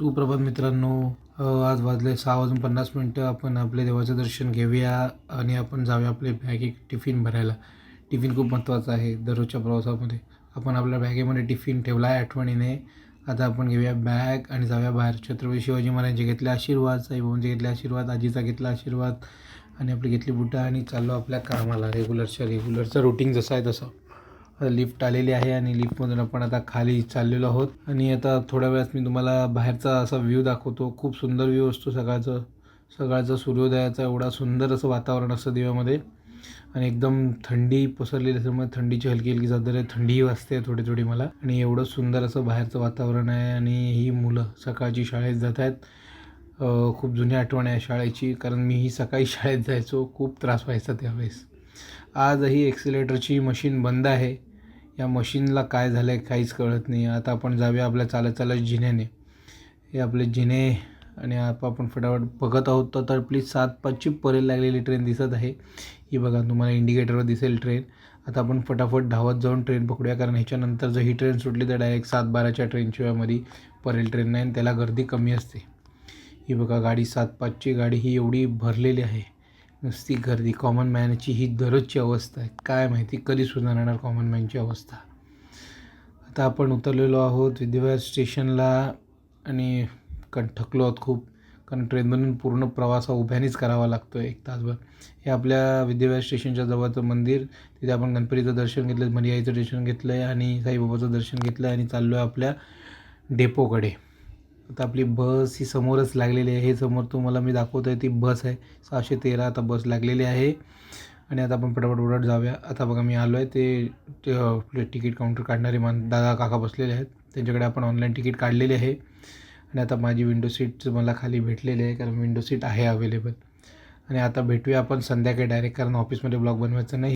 सुप्रभात मित्रांनो. आज वाजले 6:50. आपण आपल्या देवाचं दर्शन घेऊया आणि आपण जाऊया आपले बॅग एक टिफिन भरायला. टिफिन खूप महत्त्वाचं आहे दररोजच्या प्रवासामध्ये. आपण आपल्या बॅगेमध्ये टिफिन ठेवला आहे आठवणीने. आता आपण घेऊया बॅग आणि जाऊया बाहेर. छत्रपती शिवाजी महाराजांचे घेतले आशीर्वाद, साईबाबांचे घेतले आशीर्वाद, आजीचा घेतला आशीर्वाद आणि आपली घेतली बुटं आणि चाललो आपल्या कामाला. रेग्युलरचं रुटीन जसं आहे तसं. आता लिफ्ट आलेली आहे आणि लिफ्टमधून आपण आता खाली चाललेलो आहोत आणि आता थोड्या वेळात मी तुम्हाला बाहेरचा असा व्ह्यू दाखवतो. खूप सुंदर व्ह्यू असतो सकाळचा सूर्योदयाचा. एवढा सुंदर असं वातावरण असतं दिव्यामध्ये आणि एकदम थंडी पसरलेली असल्यामुळे थंडीची हलकी चादर आहे. थंडीही वाजते थोडी मला आणि एवढं सुंदर असं बाहेरचं वातावरण आहे. आणि ही मुलं सकाळची शाळेत जात आहेत. खूप जुनी आठवण आहे शाळेची, कारण मीही सकाळी शाळेत जायचो. खूप त्रास व्हायचा त्यावेळेस. आजही एक्सिलेटरची मशीन बंद आहे. या मशीनला काय झालं आहे काहीच कळत नाही. आता आपण जाऊया आपल्या चालत जिन्याने. हे आपले जिने आणि आपण फटाफट बघत आहोत. तर प्लीज 7:05ची परेल लागलेली ट्रेन दिसत आहे. ही बघा, तुम्हाला इंडिकेटरवर दिसेल ट्रेन. आता आपण फटाफट धावत जाऊन ट्रेन पकडूया, कारण ह्याच्यानंतर जर ही ट्रेन सुटली तर डायरेक्ट 7:12च्या ट्रेनशिवाय मध्ये परेल ट्रेन नाही आणि त्याला गर्दी कमी असते. ही बघा गाडी, 7:05ची गाडी ही एवढी भरलेली आहे. नुसती गर्दी. कॉमन मॅनची ही दररोजची अवस्था आहे. काय माहिती कधी सुधारणार कॉमन मॅनची अवस्था. आता आपण उतरलेलो आहोत विद्याविहार स्टेशनला आणि थकलो आहोत खूप, कारण ट्रेनमधून पूर्ण प्रवास हा उभ्यानेच करावा लागतो आहे 1 तासभर. हे आपल्या विद्याविहार स्टेशनच्या जवळचं मंदिर. तिथे आपण गणपतीचं दर्शन घेतलं, मरियाईचं दर्शन घेतलं आहे आणि साईबाबाचं दर्शन घेतलं आहे आणि चाललो आहे आपल्या डेपोकडे. आता आपली बस ही समोरच लागलेली आहे. हे समोर तुम्हाला मी दाखवतो आहे ती बस आहे 613. आता बस लागलेली आहे आणि आता आपण पटापट जाऊया. आता बघा मी आलो आहे. ते आपले तिकीट काउंटर काढणारे दादा काका बसलेले आहेत. त्यांच्याकडे आपण ऑनलाईन तिकीट काढलेले आहे आणि आता माझी विंडो सीट मला खाली भेटलेली आहे, कारण विंडो सीट आहे अवेलेबल. आणि आता भेटूया आपण संध्याकाळी डायरेक्ट, कारण ऑफिसमध्ये ब्लॉग बनवायचं नाही.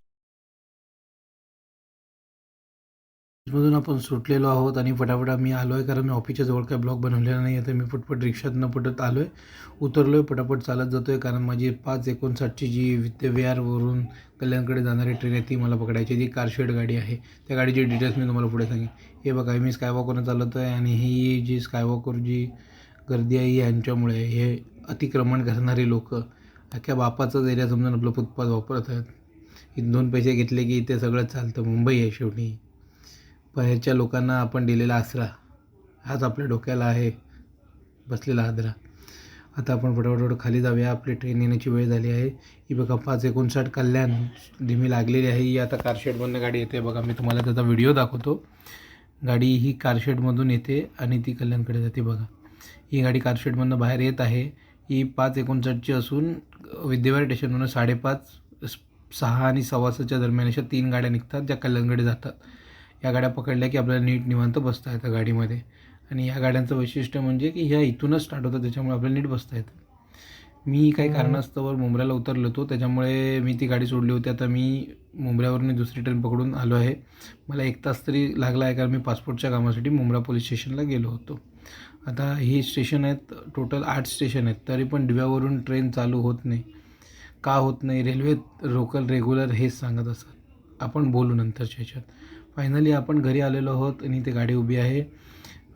मधून आपण सुटलेलो आहोत आणि फटाफट मी आलो आहे, कारण मी ऑफिसच्या जवळ काही ब्लॉग बनवलेला नाही आहे. तर मी पटपट रिक्षातनं पटत आलो आहे, उतरलो आहे, पटापट चालत जातो आहे, कारण माझी 5:59ची जी विद्याविहारवरून कल्याणकडे जाणारी ट्रेन आहे ती मला पकडायची. ती कारशेड गाडी आहे. त्या गाडीची डिटेल्स मी तुम्हाला पुढे सांगेन. हे बघा, मी स्कायवॉकवरून चालवतो आहे आणि ही जी स्कायवॉकवर जी गर्दी आहे यांच्यामुळे हे अतिक्रमण करणारे लोक अख्ख्या बापाचाच एरिया समजून आपलं फुटपाथ वापरत आहेत. इथून 2 पैसे घेतले की इथे सगळं चालतं. मुंबई आहे शेवटी. बाहेरच्या लोकांना आपण दिलेला आसरा हाच आपल्या डोक्याला आहे बसलेला हादरा. आता आपण फटाफट खाली जाऊया. आपली ट्रेन येण्याची वेळ झाली आहे. ही बघा 5:59 कल्याण धीमी लागलेली आहे. ही आता कारशेडमधून गाडी येते. बघा मी तुम्हाला त्याचा व्हिडिओ दाखवतो. गाडी ही कारशेडमधून येते आणि ती कल्याणकडे जाते. बघा ही गाडी कारशेडमधून बाहेर येत आहे. ही 5:59ची असून विद्याविहार स्टेशनमधून 5:30, 6 आणि 6:15च्या दरम्यान अशा 3 गाड्या निघतात ज्या कल्याणकडे जातात. या गाड्या पकडल्या की आपल्याला नीट निवांत बसता येतं गाडीमध्ये. आणि या गाड्यांचं वैशिष्ट्य म्हणजे की ह्या इथूनच स्टार्ट होतं, त्याच्यामुळे आपल्याला नीट बसता येतं. मी काही कारणास्तव मुंबईला उतरलो होतो, त्याच्यामुळे मी ती गाडी सोडली होती. आता मी मुंबईवरून दुसरी ट्रेन पकडून आलो आहे. मला 1 तास तरी लागला आहे, कारण मी पासपोर्टच्या कामासाठी मुंब्रा पोलीस स्टेशनला गेलो होतो. आता ही स्टेशन आहेत, टोटल 8 स्टेशन आहेत, तरी पण दिव्यावरून ट्रेन चालू होत नाही. का होत नाही? रेल्वे रेग्युलर हेच सांगत असतात. आपण बोलू नंतरच्या ह्याच्यात. फायनली आपण घरी आलेलो आहोत आणि ते गाडी उभी आहे.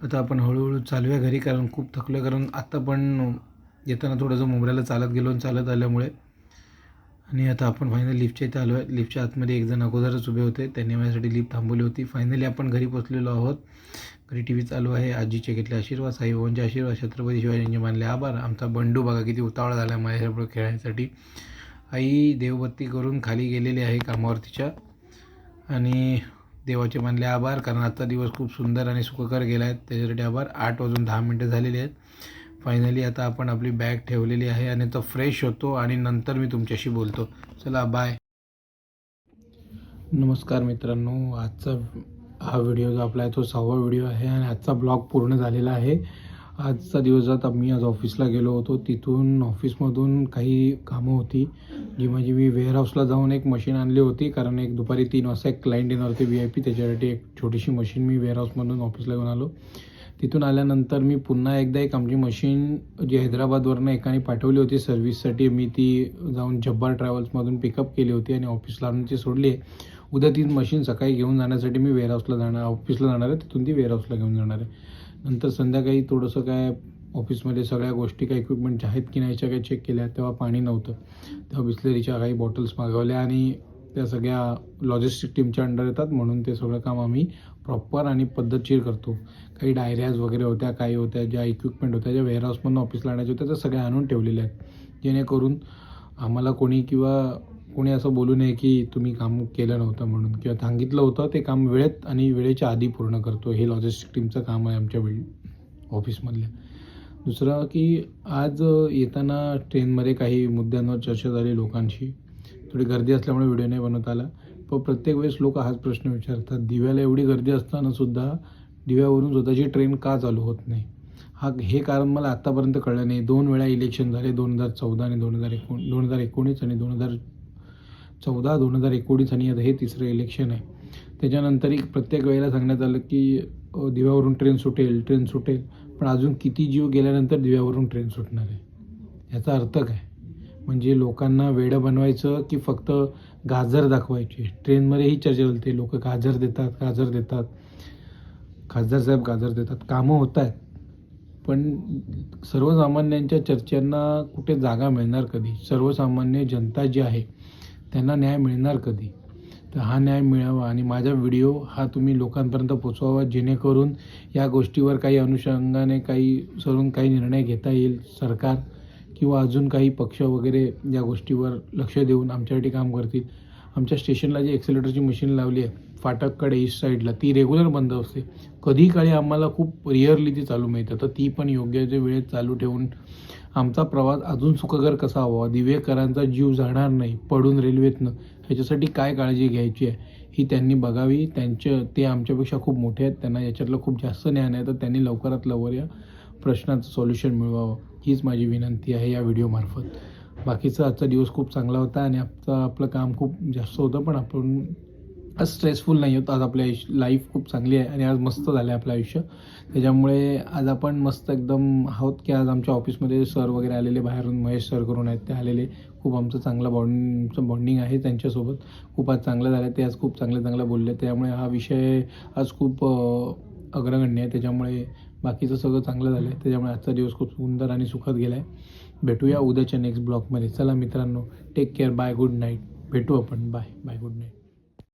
आता आपण हळूहळू चालूया घरी, कारण खूप थकलो आहे. कारण आत्ता पण येताना थोडंसं मुंब्र्याला चालत गेलो आणि चालत आल्यामुळे. आणि आता आपण फायनली लिफ्टच्या इथे आलो आहे. लिफ्टच्या आतमध्ये एक जण अगोदरच उभे होते, त्यांनी माझ्यासाठी लिफ्ट थांबवली होती. फायनली आपण घरी पोचलेलो आहोत. घरी टी व्ही चालू आहे. आजीचे घेतले आशीर्वाद, साईबाबांचे आशीर्वाद, छत्रपती शिवाजींचे मानले आभार. आमचा बंडू बघा किती उतावळा झाला आहे माझ्यासोबत खेळायसाठी. आई देवबत्ती करून खाली गेलेली आहे कामावर तिच्या आणि देवाचे मानले आभार, कारण आजचा दिवस खूप सुंदर आणि सुखकर गेला आहे, त्याच्यासाठी आभार. 8:10 झालेले आहेत. फायनली आता आपण आपली बॅग ठेवलेली आहे आणि तो फ्रेश होतो आणि नंतर मी तुमच्याशी बोलतो. चला बाय. नमस्कार मित्रांनो, आजचा हा व्हिडिओ जो आपला आहे तो 6वा व्हिडिओ आहे आणि आजचा ब्लॉग पूर्ण झालेला आहे. आजचा दिवस मी आज ऑफिसला गेलो होतो. तिथून ऑफिसमधून काही कामं होती जी मी वेअरहाऊसला जाऊन एक मशीन आणली होती, कारण एक दुपारी 3 वाजता एक क्लायंट येणार होते VIP, त्याच्यासाठी एक छोटीशी मशीन मी वेअरहाऊसमधून ऑफिसला घेऊन आलो. तिथून आल्यानंतर मी पुन्हा एकदा एक आमची मशीन जी हैदराबादवरनं एकाने पाठवली होती सर्व्हिससाठी, मी ती जाऊन जब्बार ट्रॅव्हल्समधून पिकअप केली होती आणि ऑफिसला आणून ती सोडली आहे. उद्या ती मशीन सकाळी घेऊन जाण्यासाठी मी ऑफिसला जाणार आहे. तिथून ती वेअरहाऊसला घेऊन जाणार आहे. नंतर संध्याकाळी थोडंसं काय ऑफिसमध्ये सगळ्या गोष्टी काही इक्विपमेंट आहेत की नाही याच्या काही चेक केल्या. तेव्हा पाणी नव्हतं, तेव्हा बिस्लरीच्या काही बॉटल्स मागवल्या आणि त्या सगळ्या लॉजिस्टिक टीमच्या अंडर येतात, म्हणून ते सगळं काम आम्ही प्रॉपर आणि पद्धतशीर करतो. काही डायऱ्याज वगैरे होत्या, काही होत्या, ज्या इक्विपमेंट होत्या, ज्या वेअरहाऊसमधून ऑफिसला आणायच्या होत्या, त्या सगळ्या आणून ठेवलेल्या आहेत, जेणेकरून आम्हाला कोणी असं बोलू नये की तुम्ही काम केलं नव्हतं म्हणून, किंवा सांगितलं होतं ते काम वेळेत आणि वेळेच्या आधी पूर्ण करतो. हे लॉजिस्टिक टीमचं काम आहे आमच्या ऑफिसमधल्या. दुसरं की आज येताना ट्रेनमध्ये काही मुद्द्यांवर चर्चा झाली लोकांशी. थोडी गर्दी असल्यामुळे व्हिडिओ नाही बनवता आला, पण प्रत्येक वेळेस लोक हाच प्रश्न विचारतात, दिव्याला एवढी गर्दी असतानासुद्धा दिव्यावरून स्वतःची ट्रेन का चालू होत नाही. हे कारण मला आत्तापर्यंत कळलं नाही. 2 वेळा इलेक्शन झाले, 2014 आणि 2019 आणि 2014, 2019 आणि आता हे तिसरं इलेक्शन आहे. त्याच्यानंतरही प्रत्येक वेळेला सांगण्यात आलं की दिव्यावरून ट्रेन सुटेल, पण अजून किती जीव गेल्यानंतर दिव्यावरून ट्रेन सुटणार आहे. याचा अर्थ काय? म्हणजे लोकांना वेडं बनवायचं की फक्त गाजर दाखवायची. ट्रेनमध्येही चर्चा चालते, लोक गाजर देतात, खासदार साहेब गाजर देतात. कामं होत आहेत, पण सर्वसामान्यांच्या चर्चांना कुठे जागा मिळणार कधी? सर्वसामान्य जनता जी आहे त्यांना न्याय मिळणार कधी? तर हा न्याय मिळावा आणि माझा व्हिडिओ हा तुम्ही लोकांपर्यंत पोचवावा, जेणेकरून या गोष्टीवर काही अनुषंगाने काही निर्णय घेता येईल. सरकार किंवा अजून काही पक्ष वगैरे या गोष्टीवर लक्ष देऊन आमच्यासाठी काम करतील. आमच्या स्टेशनला जी एक्सेलेटरची मशीन लावली आहे फाटककडे ईस्ट साईडला, ती रेग्युलर बंद असते. कधी काळी आम्हाला खूप रिअरली ती चालू मिळते, तर ती पण योग्य वेळेत चालू ठेवून आमचा प्रवास अजून सुखकर कसा व्हावा, दिवेकरांचा जीव जाणार नाही पडून रेल्वेतनं, ह्याच्यासाठी काय काळजी घ्यायची आहे ही त्यांनी बघावी. ते आमच्यापेक्षा खूप मोठे आहेत, त्यांना याच्यातलं खूप जास्त ज्ञान आहे, तर त्यांनी लवकरात लवकर या प्रश्नाचं सोल्युशन मिळवावं हीच माझी विनंती आहे या व्हिडिओमार्फत. बाकीचा आजचा दिवस खूप चांगला होता आणि आपलं काम खूप जास्त होतं, पण आपण आज स्ट्रेसफुल नाही होत. आज आपल्या लाईफ खूप चांगली आहे आणि आज मस्त झालं आहे आपलं आयुष्य. त्याच्यामुळे आज आपण मस्त एकदम आहोत की आज आमच्या ऑफिसमध्ये सर वगैरे आलेले, बाहेरून महेश सर करून आहेत ते आलेले. खूप आमचं चांगलं बॉन्डिंग आहे त्यांच्यासोबत. खूप आज चांगलं झालं, ते आज खूप चांगलं बोलले. त्यामुळे हा विषय आज खूप अग्रगण्य आहे, त्याच्यामुळे बाकीचं सगळं चांगलं झालं आहे. त्याच्यामुळे आजचा दिवस खूप सुंदर आणि सुखद गेला आहे. भेटूया उद्याच्या नेक्स्ट ब्लॉगमध्ये. चला मित्रांनो, take care, bye, good night. भेटू आपण. Bye, good night.